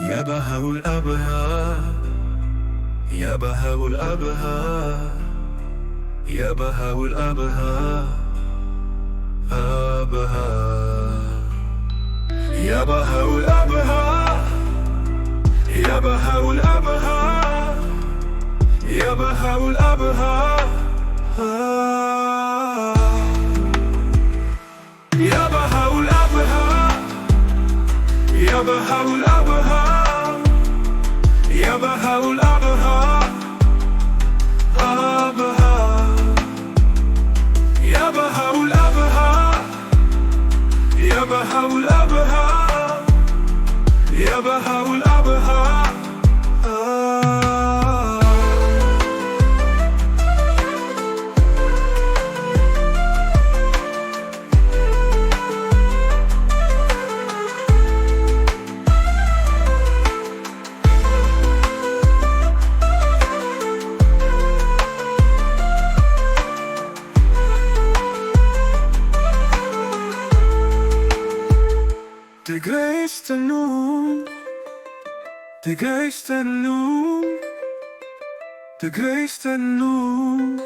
يا بهاء الأبهى يا بهاء الأبهى يا بهاء الأبهى أبهى يا بهاء الأبهى يا بهاء الأبهى يا بهاء الأبهى يا بهاء الأبهى يا بهاء الأبهى يا بهاء الأبهى أبهى يا بهاء الأبهى يا بهاء الأبهى يا بهاء الأبهى De größte nun, de größte nun, de größte nun.